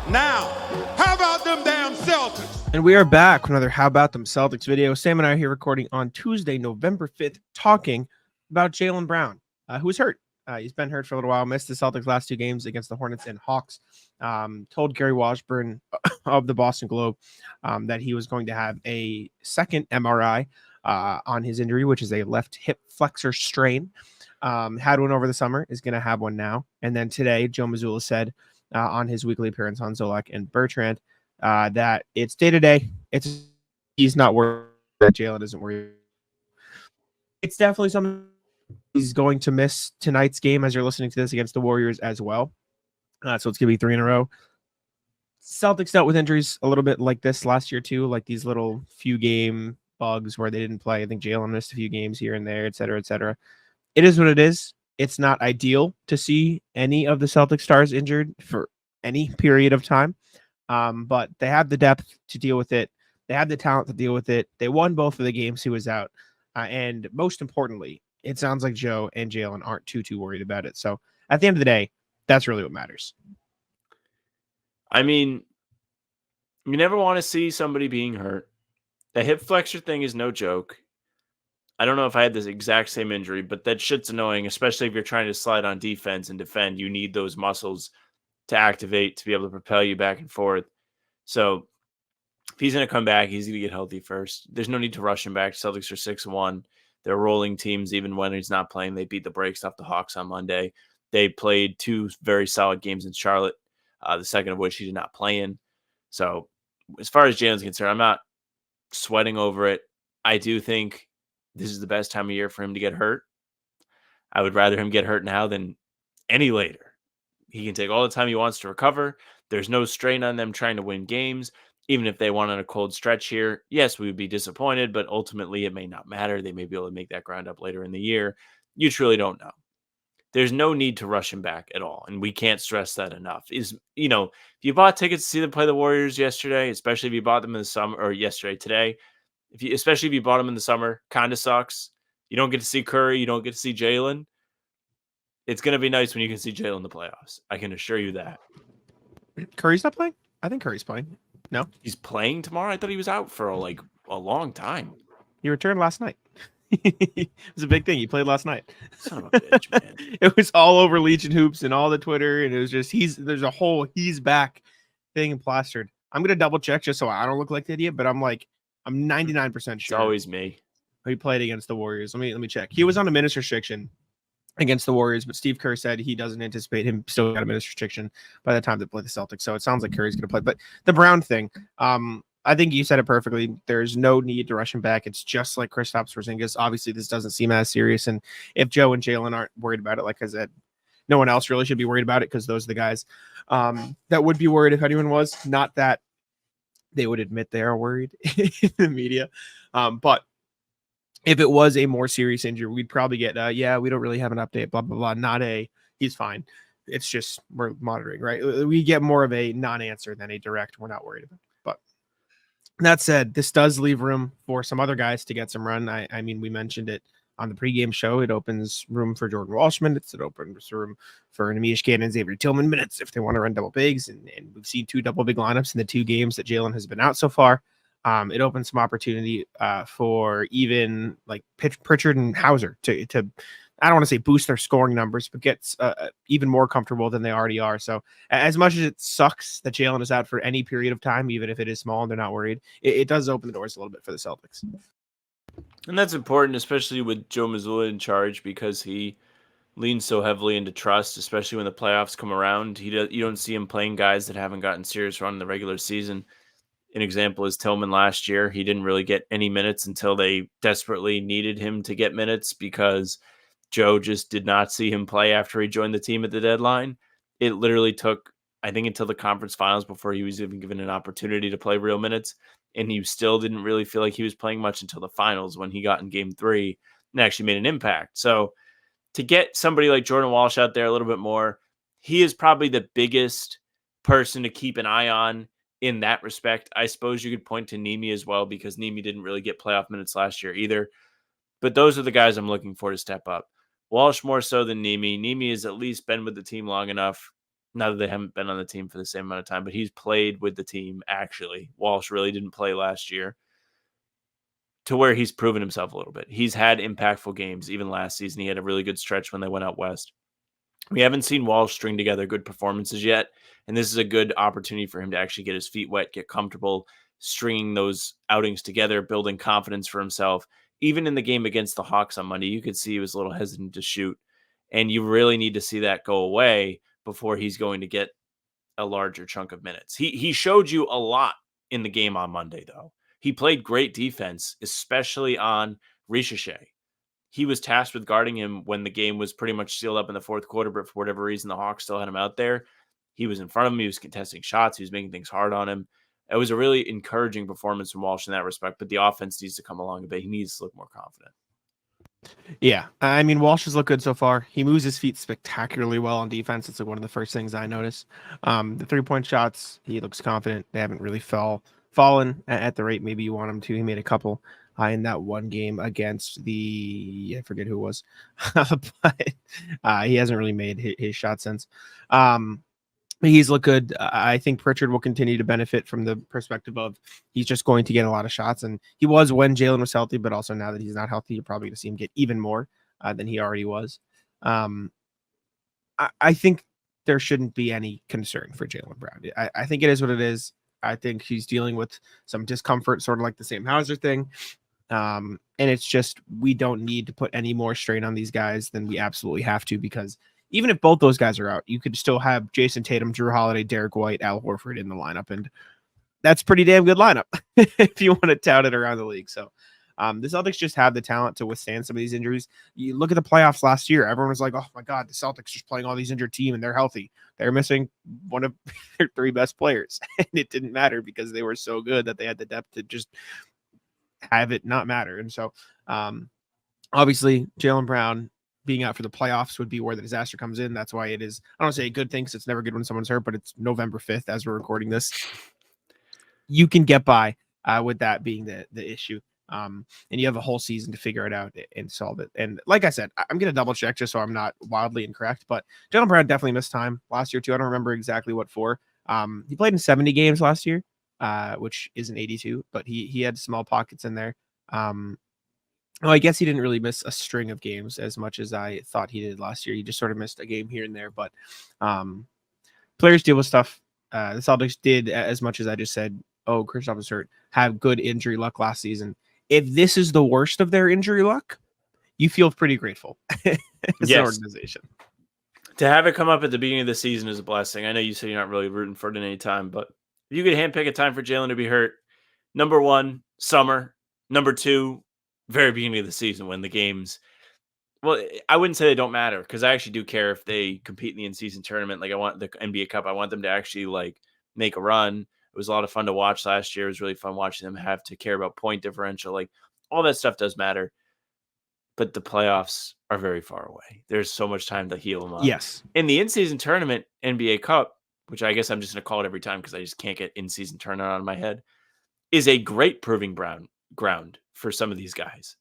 Now, how about them damn Celtics? And we are back with another How About Them Celtics video. Sam and I are here recording on Tuesday, November 5th, talking about Jaylen Brown, who's hurt. He's been hurt for a little while, missed the Celtics' last two games against the Hornets and Hawks. Told Gary Washburn of the Boston Globe that he was going to have a second MRI on his injury, which is a left hip flexor strain. Had one over the summer, is going to have one now. And then today, Joe Mazzulla said on his weekly appearance on Zolak and Bertrand that it's day to day. He's not worried. That Jaylen isn't worried. It's definitely something he's going to miss tonight's game as you're listening to this against the Warriors as well. So it's going to be 3 in a row. Celtics dealt with injuries a little bit like this last year too, like these little few game bugs where they didn't play. I think Jaylen missed a few games here and there, et cetera, et cetera. It is what it is. It's not ideal to see any of the Celtic stars injured for any period of time. But they have the depth to deal with it. They have the talent to deal with it. They won both of the games he was out. And most importantly, it sounds like Joe and Jaylen aren't too worried about it. So at the end of the day, that's really what matters. I mean, you never want to see somebody being hurt. The hip flexor thing is no joke. I don't know if I had this exact same injury, but that shit's annoying, especially if you're trying to slide on defense and defend. You need those muscles to activate to be able to propel you back and forth. So if he's going to come back, he's going to get healthy first. There's no need to rush him back. Celtics are 6-1. They're rolling teams even when he's not playing. They beat the brakes off the Hawks on Monday. They played 2 very solid games in Charlotte, the second of which he did not play in. So as far as Jaylen's concerned, I'm not sweating over it. I do think this is the best time of year for him to get hurt. I would rather him get hurt now than any later. He can take all the time he wants to recover. There's no strain on them trying to win games. Even if they went on a cold stretch here, yes, we would be disappointed, but ultimately it may not matter. They may be able to make that ground up later in the year. You truly don't know. There's no need to rush him back at all, and we can't stress that enough. If you bought tickets to see them play the Warriors yesterday, especially if you bought them in the summer or today, especially if you bought them in the summer, kind of sucks. You don't get to see Curry, you don't get to see Jaylen. It's going to be nice when you can see Jaylen in the playoffs. I can assure you that. Curry's not playing? I think Curry's playing. No? He's playing tomorrow? I thought he was out for a long time. He returned last night. It was a big thing. He played last night. Son of a bitch, man. It was all over Legion Hoops and all the Twitter, and it was just there's a whole he's back thing plastered. I'm gonna double check just so I don't look like the idiot, but I'm 99% sure. It's always me. He played against the Warriors. Let me check. He was on a minutes restriction against the Warriors, but Steve Kerr said he doesn't anticipate him still got a minutes restriction by the time they play the Celtics. So it sounds like Curry's gonna play. But the Brown thing, I think you said it perfectly. There's no need to rush him back. It's just like Kristaps Porzingis. Obviously, this doesn't seem as serious. And if Joe and Jaylen aren't worried about it, like I said, no one else really should be worried about it because those are the guys that would be worried if anyone was. Not that they would admit they are worried in the media. But if it was a more serious injury, we'd probably get, we don't really have an update, blah, blah, blah. Not he's fine. It's just we're monitoring, right? We get more of a non-answer than a direct, we're not worried about. That said, this does leave room for some other guys to get some run. I mean, we mentioned it on the pregame show. It opens room for Jordan Walshman. It opens room for Nemish Cannon and Xavier Tillman minutes if they want to run double bigs. And we've seen 2 double big lineups in the 2 games that Jaylen has been out so far. It opens some opportunity for even like Pritchard and Hauser to I don't want to say boost their scoring numbers, but gets even more comfortable than they already are. So as much as it sucks that Jaylen is out for any period of time, even if it is small and they're not worried, it does open the doors a little bit for the Celtics. And that's important, especially with Joe Mazzulla in charge, because he leans so heavily into trust, especially when the playoffs come around. You don't see him playing guys that haven't gotten serious run in the regular season. An example is Tillman last year. He didn't really get any minutes until they desperately needed him to get minutes because Joe just did not see him play after he joined the team at the deadline. It literally took, I think, until the conference finals before he was even given an opportunity to play real minutes. And he still didn't really feel like he was playing much until the finals when he got in game 3 and actually made an impact. So to get somebody like Jordan Walsh out there a little bit more, he is probably the biggest person to keep an eye on in that respect. I suppose you could point to Nemi as well because Nemi didn't really get playoff minutes last year either. But those are the guys I'm looking for to step up. Walsh more so than Nemi. Nemi has at least been with the team long enough Now that they haven't been on the team for the same amount of time, but he's played with the team, actually. Walsh really didn't play last year, to where he's proven himself a little bit. He's had impactful games. Even last season, he had a really good stretch when they went out west. We haven't seen Walsh string together good performances yet, and this is a good opportunity for him to actually get his feet wet, get comfortable, stringing those outings together, building confidence for himself. Even in the game against the Hawks on Monday, you could see he was a little hesitant to shoot, and you really need to see that go away before he's going to get a larger chunk of minutes. He showed you a lot in the game on Monday, though. He played great defense, especially on Ricochet. He was tasked with guarding him when the game was pretty much sealed up in the fourth quarter, but for whatever reason, the Hawks still had him out there. He was in front of him. He was contesting shots. He was making things hard on him. It was a really encouraging performance from Walsh in that respect, but the offense needs to come along a bit. He needs to look more confident. Yeah, I mean, Walsh has looked good so far. He moves his feet spectacularly well on defense. It's like one of the first things I notice. The 3-point shots, he looks confident. They haven't really fallen at the rate maybe you want him to. He made a couple in that one game against I forget who it was, but he hasn't really made his shot since. He's looked good. I think Pritchard will continue to benefit from the perspective of he's just going to get a lot of shots. And he was when Jaylen was healthy, but also now that he's not healthy, you're probably going to see him get even more than he already was. I think there shouldn't be any concern for Jaylen Brown. I think it is what it is. I think he's dealing with some discomfort, sort of like the Sam Hauser thing. And it's just, we don't need to put any more strain on these guys than we absolutely have to, because even if both those guys are out, you could still have Jason Tatum, Drew Holiday, Derek White, Al Horford in the lineup. And that's pretty damn good lineup if you want to tout it around the league. So the Celtics just have the talent to withstand some of these injuries. You look at the playoffs last year, everyone was like, oh my God, the Celtics just playing all these injured team and they're healthy. They're missing one of their 3 best players. And it didn't matter because they were so good that they had the depth to just have it not matter. And so obviously Jaylen Brown being out for the playoffs would be where the disaster comes in. That's why it is, I don't say a good thing because it's never good when someone's hurt, but it's November 5th as we're recording this. You can get by with that being the issue. And you have a whole season to figure it out and solve it. And like I said, I'm going to double check just so I'm not wildly incorrect, but Jaylen Brown definitely missed time last year too. I don't remember exactly what for. He played in 70 games last year, which isn't 82, but he had small pockets in there. I guess he didn't really miss a string of games as much as I thought he did last year. He just sort of missed a game here and there, but players deal with stuff. The Celtics did, as much as I just said, oh, Kristaps was hurt, have good injury luck last season. If this is the worst of their injury luck, you feel pretty grateful as an organization. To have it come up at the beginning of the season is a blessing. I know you said you're not really rooting for it at any time, but if you could handpick a time for Jaylen to be hurt, number 1, summer. Number 2, very beginning of the season when the games, well, I wouldn't say they don't matter because I actually do care if they compete in the in-season tournament. Like I want the NBA Cup, I want them to actually like make a run. It was a lot of fun to watch last year. It was really fun watching them have to care about point differential. Like all that stuff does matter, but the playoffs are very far away. There's so much time to heal them up. Yes. In the in-season tournament, NBA Cup, which I guess I'm just going to call it every time because I just can't get in-season tournament out of my head, is a great proving ground for some of these guys.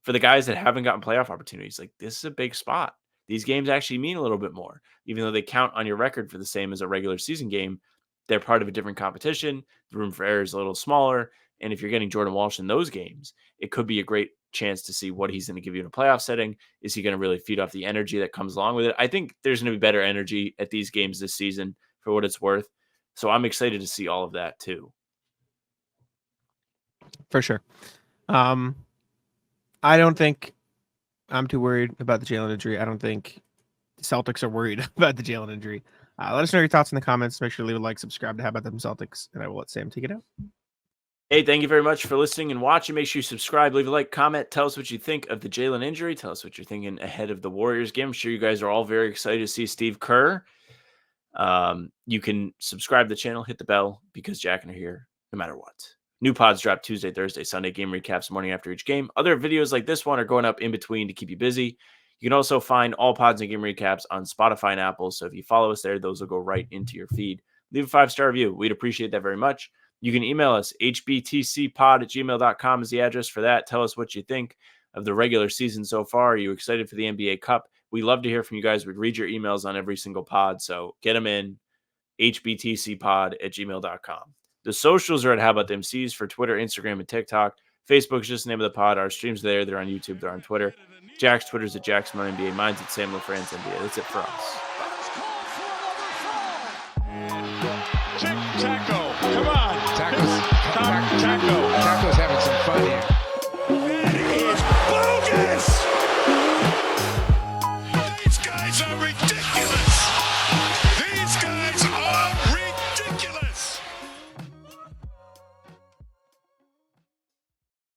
For the guys that haven't gotten playoff opportunities, like this is a big spot. These games actually mean a little bit more, even though they count on your record for the same as a regular season game. They're part of a different competition. The room for error is a little smaller. And if you're getting Jordan Walsh in those games, it could be a great chance to see what he's going to give you in a playoff setting. Is he going to really feed off the energy that comes along with it? I think there's going to be better energy at these games this season for what it's worth. So I'm excited to see all of that too. For sure. I don't think I'm too worried about the Jaylen injury. I don't think the Celtics are worried about the Jaylen injury. Let us know your thoughts in the comments. Make sure to leave a like, subscribe to How About Them Celtics, and I will let Sam take it out. Hey, thank you very much for listening and watching. Make sure you subscribe, leave a like, comment, tell us what you think of the Jaylen injury. Tell us what you're thinking ahead of the Warriors game. I'm sure you guys are all very excited to see Steve Kerr. You can subscribe to the channel, hit the bell, because Jack and I are here no matter what. New pods drop Tuesday, Thursday, Sunday, game recaps morning after each game. Other videos like this one are going up in between to keep you busy. You can also find all pods and game recaps on Spotify and Apple. So if you follow us there, those will go right into your feed. Leave a 5-star review. We'd appreciate that very much. You can email us. hbtcpod@gmail.com is the address for that. Tell us what you think of the regular season so far. Are you excited for the NBA Cup? We love to hear from you guys. We read your emails on every single pod. So get them in. hbtcpod@gmail.com. The socials are at How About the MCs for Twitter, Instagram, and TikTok. Facebook is just the name of the pod. Our streams there. They're on YouTube. They're on Twitter. Jack's Twitter's at JackSmartNBA. Mine's at Sam LaFrance NBA. That's it for us. Taco, come on. Taco's Taco's having some fun here. That is bogus. These guys are ridiculous.